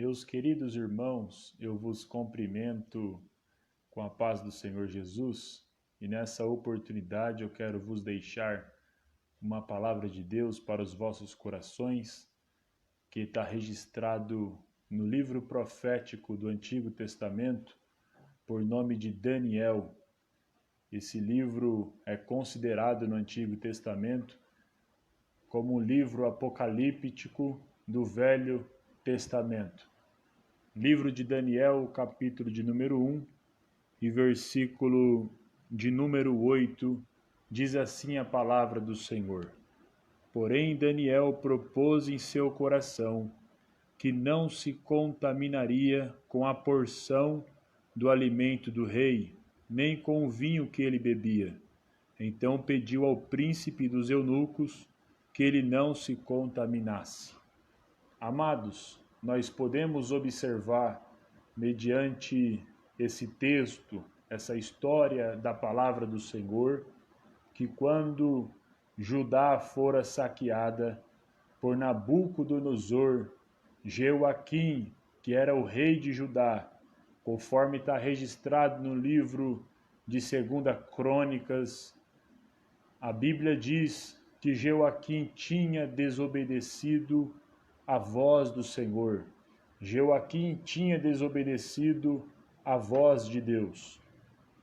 Meus queridos irmãos, eu vos cumprimento com a paz do Senhor Jesus e nessa oportunidade eu quero vos deixar uma palavra de Deus para os vossos corações, que está registrado no livro profético do Antigo Testamento, por nome de Daniel. Esse livro é considerado no Antigo Testamento como um livro apocalíptico do Velho Testamento. Livro de Daniel, capítulo de número 1 e versículo de número 8, diz assim a palavra do Senhor. Porém Daniel propôs em seu coração que não se contaminaria com a porção do alimento do rei, nem com o vinho que ele bebia. Então pediu ao príncipe dos eunucos que ele não se contaminasse. Amados, nós podemos observar, mediante esse texto, essa história da palavra do Senhor, que quando Judá fora saqueada por Nabucodonosor, Jeoaquim, que era o rei de Judá, conforme está registrado no livro de 2 Crônicas, a Bíblia diz que Jeoaquim tinha desobedecido a voz do Senhor. Jeoaquim tinha desobedecido a voz de Deus.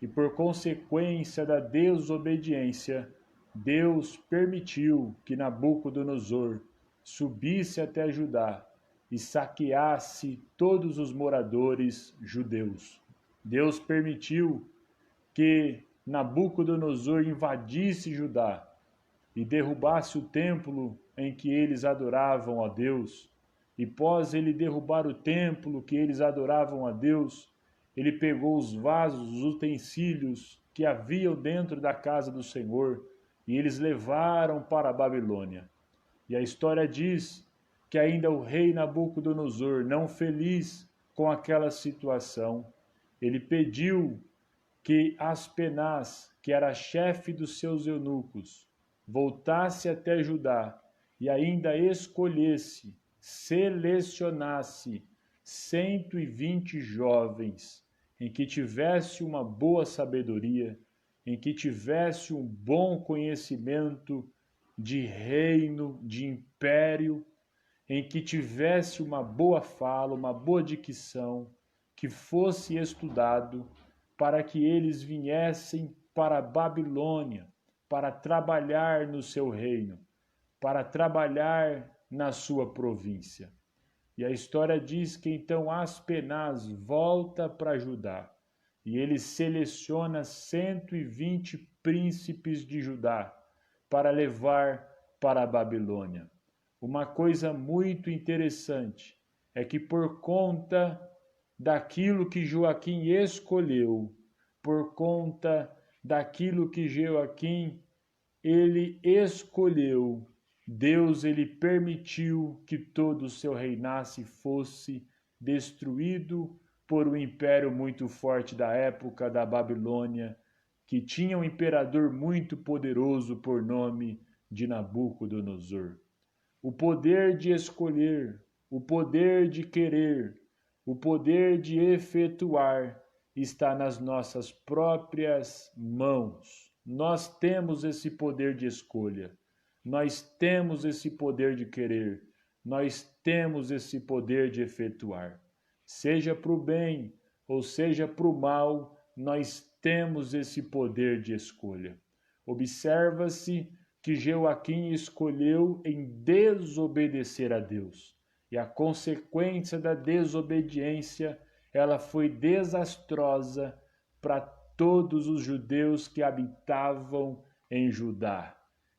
E por consequência da desobediência, Deus permitiu que Nabucodonosor subisse até Judá e saqueasse todos os moradores judeus. Deus permitiu que Nabucodonosor invadisse Judá e derrubasse o templo em que eles adoravam a Deus. E pós ele derrubar o templo que eles adoravam a Deus, ele pegou os vasos, os utensílios que haviam dentro da casa do Senhor e eles levaram para a Babilônia. E a história diz que ainda o rei Nabucodonosor, não feliz com aquela situação, ele pediu que Aspenaz, que era chefe dos seus eunucos, voltasse até Judá e ainda escolhesse, selecionasse 120 jovens em que tivesse uma boa sabedoria, em que tivesse um bom conhecimento de reino, de império, em que tivesse uma boa fala, uma boa dicção, que fosse estudado para que eles viessem para a Babilônia, para trabalhar no seu reino, para trabalhar na sua província. E a história diz que então Aspenaz volta para Judá e ele seleciona 120 príncipes de Judá para levar para a Babilônia. Uma coisa muito interessante é que por conta daquilo que Joaquim escolheu, por conta daquilo que Joaquim ele escolheu, Deus ele permitiu que todo o seu reinasse fosse destruído por um império muito forte da época da Babilônia, que tinha um imperador muito poderoso por nome de Nabucodonosor. O poder de escolher, o poder de querer, o poder de efetuar está nas nossas próprias mãos. Nós temos esse poder de escolha, nós temos esse poder de querer, nós temos esse poder de efetuar. Seja para o bem ou seja para o mal, nós temos esse poder de escolha. Observa-se que Joaquim escolheu em desobedecer a Deus. E a consequência da desobediência, ela foi desastrosa para todos os judeus que habitavam em Judá.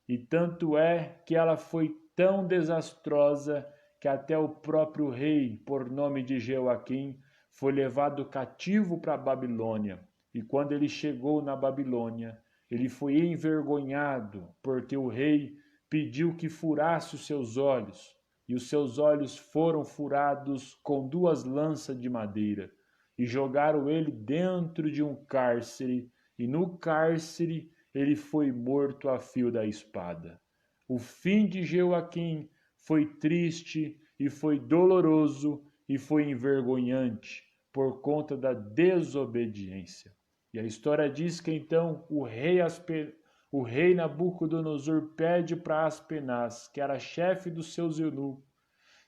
E tanto é que ela foi tão desastrosa que até o próprio rei, por nome de Joaquim, foi levado cativo para a Babilônia. E quando ele chegou na Babilônia, ele foi envergonhado, porque o rei pediu que furasse os seus olhos, e os seus olhos foram furados com 2 lanças de madeira, e jogaram ele dentro de um cárcere, e no cárcere ele foi morto a fio da espada. O fim de Joaquim foi triste e foi doloroso, e foi envergonhante por conta da desobediência. E a história diz que então o rei Nabucodonosor pede para Aspenaz, que era chefe dos seus eunucos,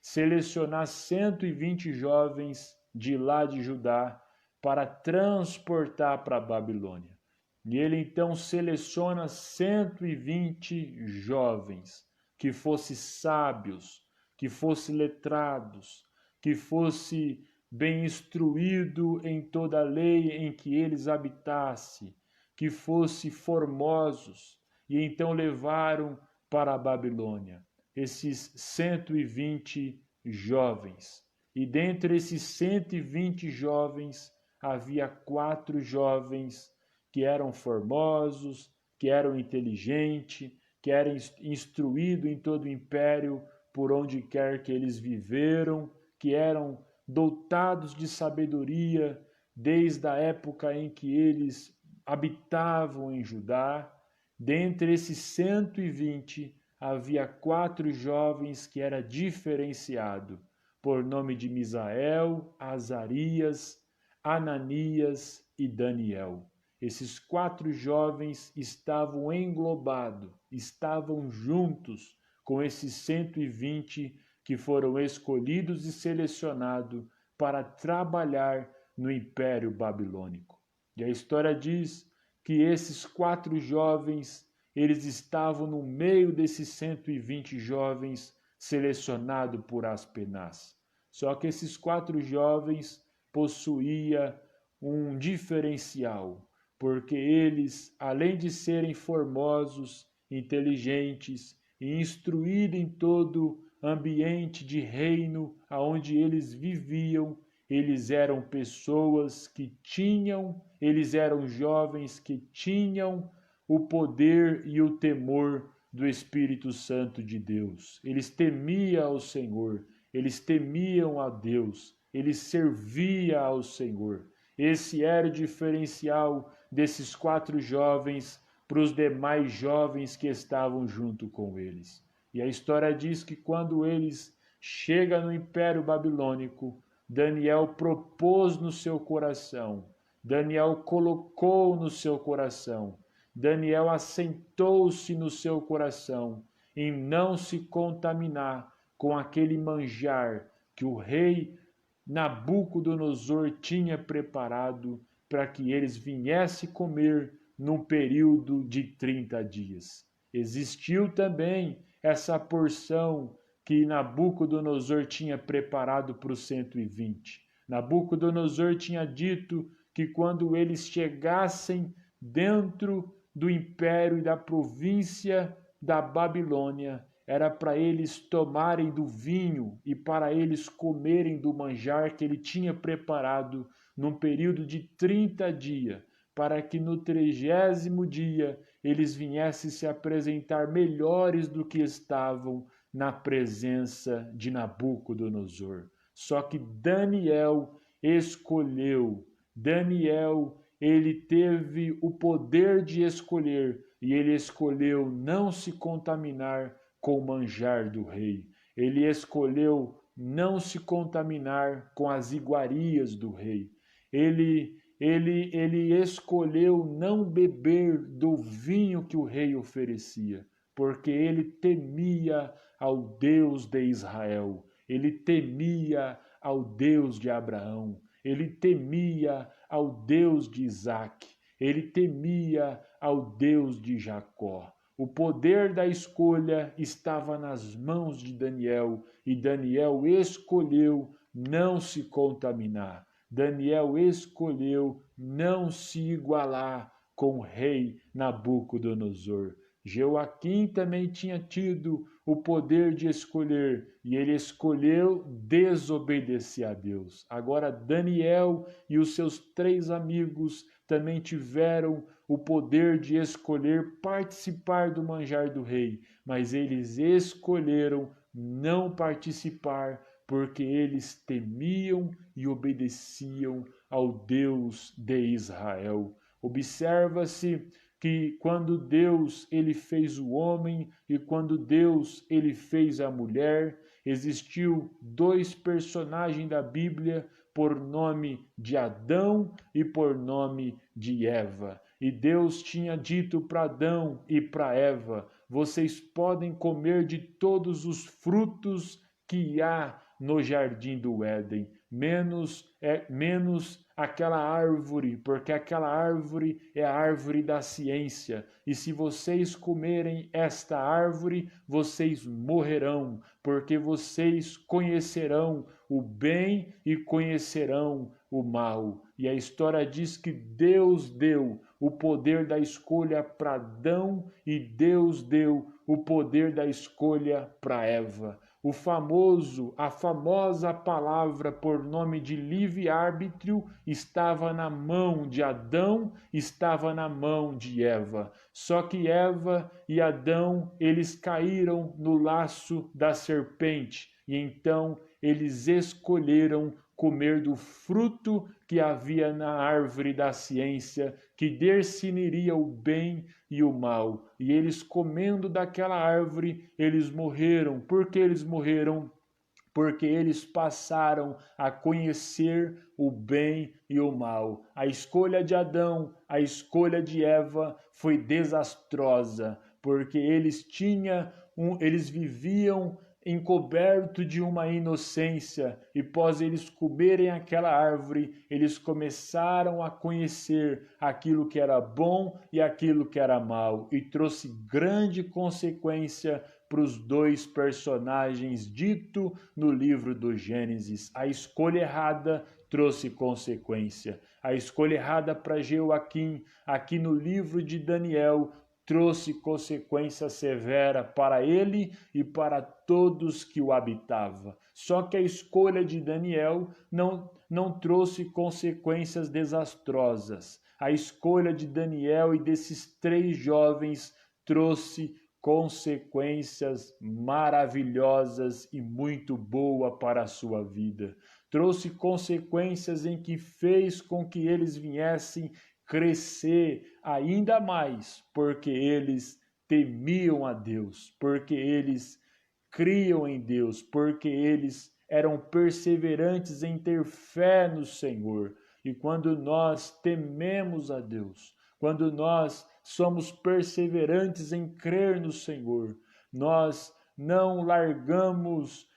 selecionar 120 jovens de lá de Judá para transportar para a Babilônia. E ele então seleciona 120 jovens que fossem sábios, que fossem letrados, que fosse bem instruído em toda a lei em que eles habitassem, que fosse formosos, e então levaram para a Babilônia esses 120 jovens. E dentre esses 120 jovens havia 4 jovens que eram formosos, que eram inteligentes, que eram instruídos em todo o império, por onde quer que eles viveram, que eram dotados de sabedoria desde a época em que eles habitavam em Judá. Dentre esses 120, havia 4 jovens que era diferenciado, por nome de Misael, Azarias, Ananias e Daniel. Esses 4 jovens estavam englobados, estavam juntos com esses 120 que foram escolhidos e selecionados para trabalhar no Império Babilônico. E a história diz que esses 4 jovens, eles estavam no meio desses 120 jovens selecionados por Aspenaz. Só que esses 4 jovens possuíam um diferencial, porque eles, além de serem formosos, inteligentes e instruídos em todo ambiente de reino aonde eles viviam, eles eram pessoas que eles eram jovens que tinham o poder e o temor do Espírito Santo de Deus. Eles temiam ao Senhor, eles temiam a Deus, eles serviam ao Senhor. Esse era o diferencial desses 4 jovens para os demais jovens que estavam junto com eles. E a história diz que quando eles chegam no Império Babilônico, Daniel propôs no seu coração, Daniel colocou no seu coração, Daniel assentou-se no seu coração em não se contaminar com aquele manjar que o rei Nabucodonosor tinha preparado para que eles viessem comer num período de 30 dias. Existiu também essa porção que Nabucodonosor tinha preparado para os 120. Nabucodonosor tinha dito que quando eles chegassem dentro do império e da província da Babilônia, era para eles tomarem do vinho e para eles comerem do manjar que ele tinha preparado num período de 30 dias, para que no 30º dia eles viessem se apresentar melhores do que estavam na presença de Nabucodonosor. Só que Daniel escolheu, ele teve o poder de escolher, e ele escolheu não se contaminar com o manjar do rei. Ele escolheu não se contaminar com as iguarias do rei. Ele escolheu não beber do vinho que o rei oferecia, porque ele temia ao Deus de Israel, ele temia ao Deus de Abraão, ele temia ao Deus de Isaque, ele temia ao Deus de Jacó. O poder da escolha estava nas mãos de Daniel, e Daniel escolheu não se contaminar. Daniel escolheu não se igualar com o rei Nabucodonosor. Joaquim também tinha tido o poder de escolher, e ele escolheu desobedecer a Deus. Agora Daniel e os seus 3 amigos também tiveram o poder de escolher participar do manjar do rei, mas eles escolheram não participar, porque eles temiam e obedeciam ao Deus de Israel. Observa-se que quando Deus ele fez o homem e quando Deus ele fez a mulher, existiu dois personagens da Bíblia por nome de Adão e por nome de Eva. E Deus tinha dito para Adão e para Eva: vocês podem comer de todos os frutos que há no jardim do Éden, menos aquela árvore, porque aquela árvore é a árvore da ciência. E se vocês comerem esta árvore, vocês morrerão, porque vocês conhecerão o bem e conhecerão o mal. E a história diz que Deus deu o poder da escolha para Adão e Deus deu o poder da escolha para Eva. A famosa palavra por nome de livre-arbítrio estava na mão de Adão, estava na mão de Eva. Só que Eva e Adão, eles caíram no laço da serpente e então eles escolheram comer do fruto que havia na árvore da ciência, que discerniria o bem e o mal. E eles comendo daquela árvore, eles morreram. Por que eles morreram? Porque eles passaram a conhecer o bem e o mal. A escolha de Adão, a escolha de Eva foi desastrosa, porque eles viviam encoberto de uma inocência, e após eles comerem aquela árvore, eles começaram a conhecer aquilo que era bom e aquilo que era mal, e trouxe grande consequência para os dois personagens dito no livro do Gênesis. A escolha errada trouxe consequência. A escolha errada para Joaquim, aqui no livro de Daniel, trouxe consequência severa para ele e para todos que o habitavam. Só que a escolha de Daniel não trouxe consequências desastrosas. A escolha de Daniel e desses 3 jovens trouxe consequências maravilhosas e muito boa para a sua vida. Trouxe consequências em que fez com que eles viessem crescer ainda mais, porque eles temiam a Deus, porque eles criam em Deus, porque eles eram perseverantes em ter fé no Senhor. E quando nós tememos a Deus, quando nós somos perseverantes em crer no Senhor, nós não largamos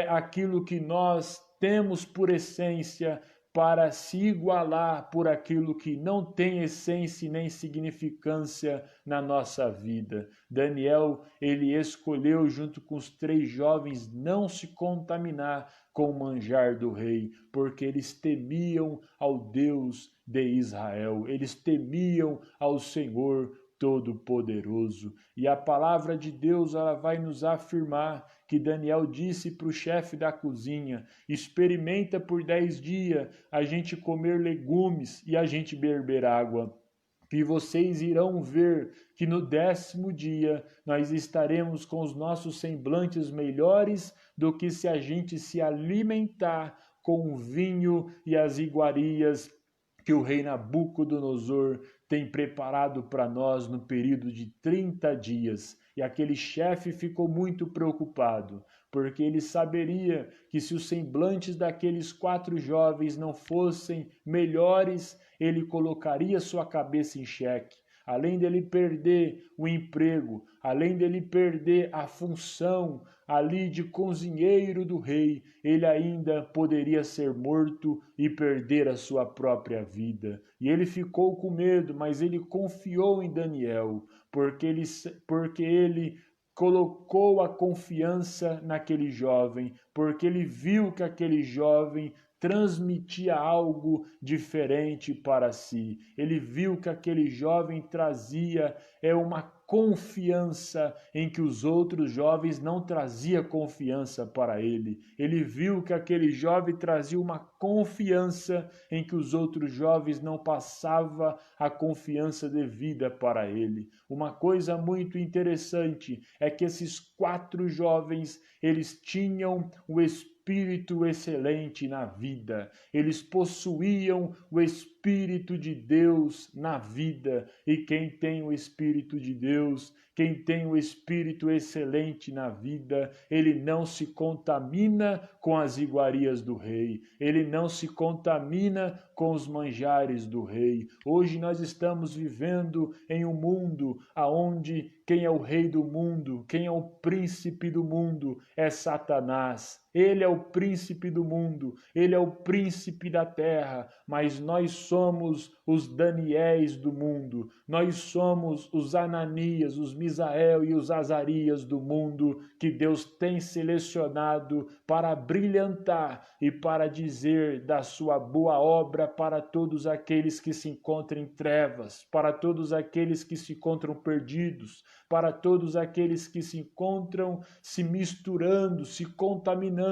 aquilo que nós temos por essência para se igualar por aquilo que não tem essência nem significância na nossa vida. Daniel, ele escolheu junto com os 3 jovens não se contaminar com o manjar do rei, porque eles temiam ao Deus de Israel, eles temiam ao Senhor Todo-Poderoso. E a palavra de Deus, ela vai nos afirmar que Daniel disse para o chefe da cozinha: experimenta por 10 dias a gente comer legumes e a gente beber água, e vocês irão ver que no 10º dia nós estaremos com os nossos semblantes melhores do que se a gente se alimentar com o vinho e as iguarias que o rei Nabucodonosor tem preparado para nós no período de 30 dias. E aquele chefe ficou muito preocupado, porque ele saberia que se os semblantes daqueles 4 jovens não fossem melhores, ele colocaria sua cabeça em xeque. Além dele perder o emprego, além dele perder a função ali de cozinheiro do rei, ele ainda poderia ser morto e perder a sua própria vida. E ele ficou com medo, mas ele confiou em Daniel, porque ele colocou a confiança naquele jovem, porque ele viu que aquele jovem transmitia algo diferente para si. Ele viu que aquele jovem trazia uma confiança em que os outros jovens não traziam confiança para ele. Ele viu que aquele jovem trazia uma confiança em que os outros jovens não passavam a confiança devida para ele. Uma coisa muito interessante é que esses 4 jovens, eles tinham o espírito excelente na vida. Eles possuíam o espírito Espírito de Deus na vida. E quem tem o Espírito de Deus, quem tem o Espírito excelente na vida, ele não se contamina com as iguarias do rei, ele não se contamina com os manjares do rei. Hoje nós estamos vivendo em um mundo onde quem é o rei do mundo, quem é o príncipe do mundo é Satanás. Ele é o príncipe do mundo, ele é o príncipe da terra, mas nós somos os Daniéis do mundo, nós somos os Ananias, os Misael e os Azarias do mundo que Deus tem selecionado para brilhantar e para dizer da sua boa obra para todos aqueles que se encontram em trevas, para todos aqueles que se encontram perdidos, para todos aqueles que se encontram se misturando, se contaminando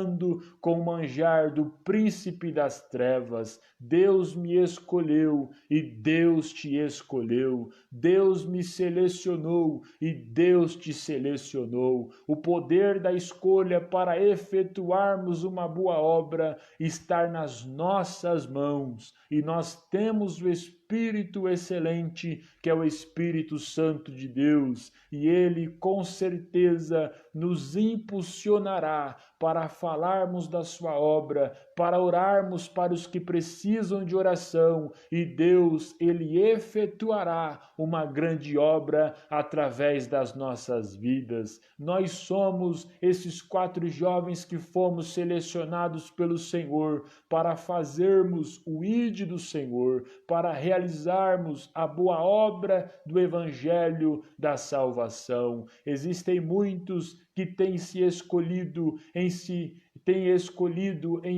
com o manjar do príncipe das trevas. Deus me escolheu e Deus te escolheu. Deus me selecionou e Deus te selecionou. O poder da escolha para efetuarmos uma boa obra está nas nossas mãos e nós temos o Espírito excelente, que é o Espírito Santo de Deus, e ele com certeza nos impulsionará para falarmos da sua obra, para orarmos para os que precisam de oração, e Deus, ele efetuará uma grande obra através das nossas vidas. Nós somos esses 4 jovens que fomos selecionados pelo Senhor para fazermos o ID do Senhor, para realizarmos a boa obra do Evangelho da salvação. Existem muitos que têm escolhido em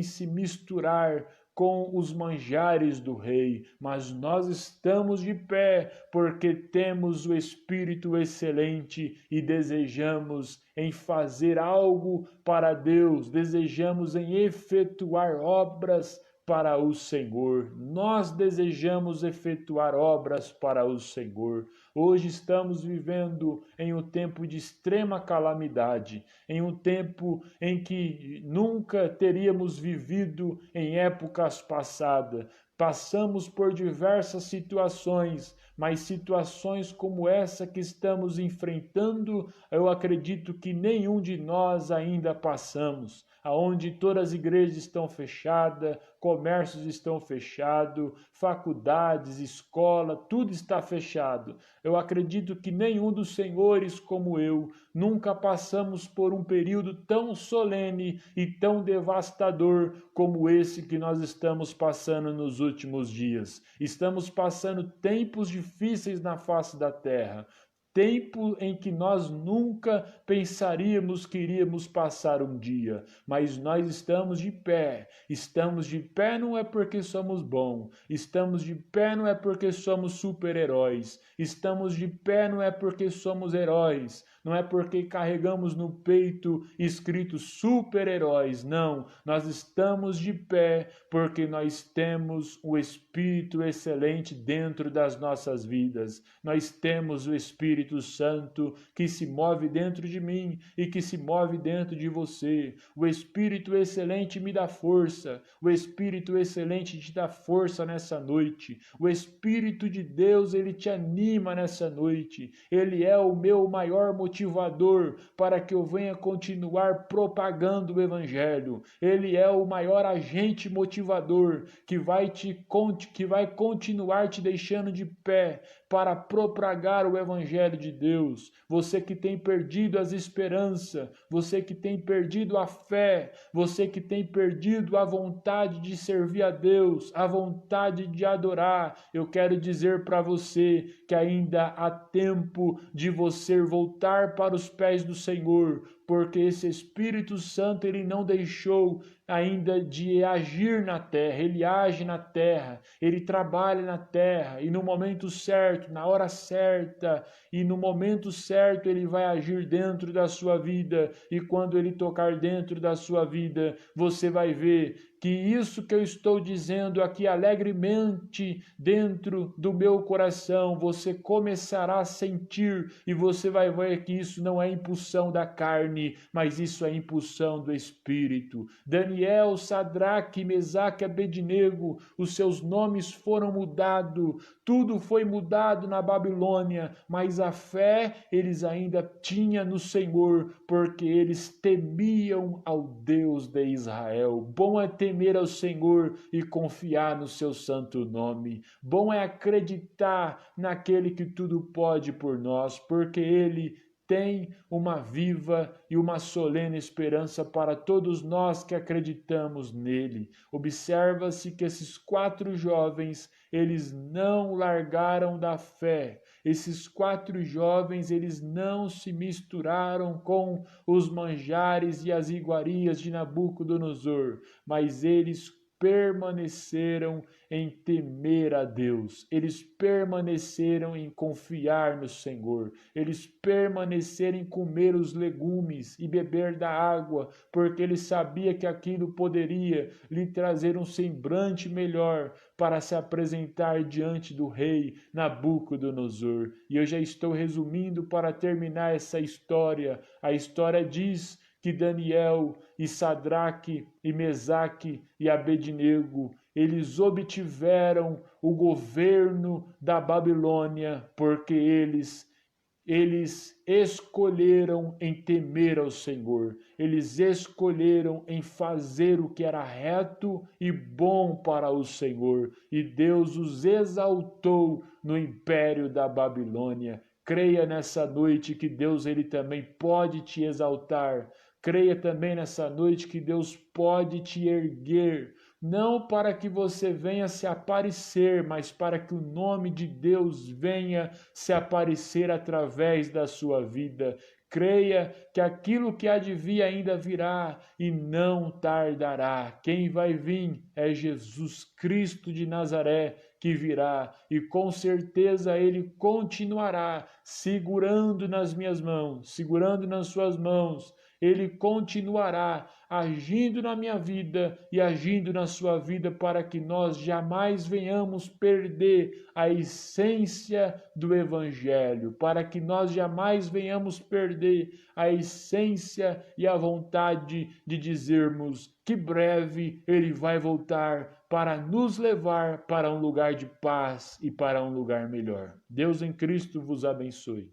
se misturar com os manjares do rei, mas nós estamos de pé porque temos o Espírito excelente e desejamos em fazer algo para Deus, desejamos em efetuar obras para o Senhor. Nós desejamos efetuar obras para o Senhor. Hoje estamos vivendo em um tempo de extrema calamidade, em um tempo em que nunca teríamos vivido em épocas passadas. Passamos por diversas situações, mas situações como essa que estamos enfrentando, eu acredito que nenhum de nós ainda passamos, aonde todas as igrejas estão fechadas, comércios estão fechados, faculdades, escola, tudo está fechado. Eu acredito que nenhum dos senhores como eu nunca passamos por um período tão solene e tão devastador como esse que nós estamos passando nos últimos dias. Estamos passando tempos difíceis na face da terra. Tempo em que nós nunca pensaríamos que iríamos passar um dia, mas nós estamos de pé. Estamos de pé não é porque somos bons, estamos de pé não é porque somos super-heróis, estamos de pé não é porque somos heróis, não é porque carregamos no peito escrito super-heróis, não. Nós estamos de pé porque nós temos o Espírito excelente dentro das nossas vidas. Nós temos o Espírito Santo que se move dentro de mim e que se move dentro de você. O Espírito excelente me dá força. O Espírito excelente te dá força nessa noite. O Espírito de Deus, ele te anima nessa noite. Ele é o meu maior motivador para que eu venha continuar propagando o Evangelho. Ele é o maior agente motivador que vai continuar te deixando de pé para propagar o Evangelho de Deus. Você que tem perdido as esperanças, você que tem perdido a fé, você que tem perdido a vontade de servir a Deus, a vontade de adorar, eu quero dizer para você que ainda há tempo de você voltar para os pés do Senhor, porque esse Espírito Santo, ele não deixou ainda de agir na terra, ele age na terra, ele trabalha na terra, e no momento certo, na hora certa, e no momento certo ele vai agir dentro da sua vida, e quando ele tocar dentro da sua vida, você vai ver que isso que eu estou dizendo aqui alegremente dentro do meu coração, você começará a sentir e você vai ver que isso não é impulsão da carne, mas isso é impulsão do Espírito. Daniel, Sadraque, Mesaque e Abednego, os seus nomes foram mudados, tudo foi mudado na Babilônia, mas a fé eles ainda tinham no Senhor, porque eles temiam ao Deus de Israel. Bom é temer ao Senhor e confiar no seu santo nome. Bom é acreditar naquele que tudo pode por nós, porque ele tem uma viva e uma solene esperança para todos nós que acreditamos nele. Observa-se que esses 4 jovens, eles não largaram da fé. Esses 4 jovens, eles não se misturaram com os manjares e as iguarias de Nabucodonosor, mas eles permaneceram em temer a Deus, eles permaneceram em confiar no Senhor, eles permaneceram em comer os legumes e beber da água, porque ele sabia que aquilo poderia lhe trazer um semblante melhor para se apresentar diante do rei Nabucodonosor. E eu já estou resumindo para terminar essa história. A história diz que Daniel e Sadraque e Mesaque e Abednego, eles obtiveram o governo da Babilônia, porque eles escolheram em temer ao Senhor, eles escolheram em fazer o que era reto e bom para o Senhor, e Deus os exaltou no império da Babilônia. Creia nessa noite que Deus ele também pode te exaltar. Creia também nessa noite que Deus pode te erguer, não para que você venha se aparecer, mas para que o nome de Deus venha se aparecer através da sua vida. Creia que aquilo que há de vir ainda virá e não tardará. Quem vai vir é Jesus Cristo de Nazaré, que virá, e com certeza ele continuará segurando nas minhas mãos, segurando nas suas mãos. Ele continuará agindo na minha vida e agindo na sua vida para que nós jamais venhamos perder a essência do Evangelho, para que nós jamais venhamos perder a essência e a vontade de dizermos que breve Ele vai voltar para nos levar para um lugar de paz e para um lugar melhor. Deus em Cristo vos abençoe.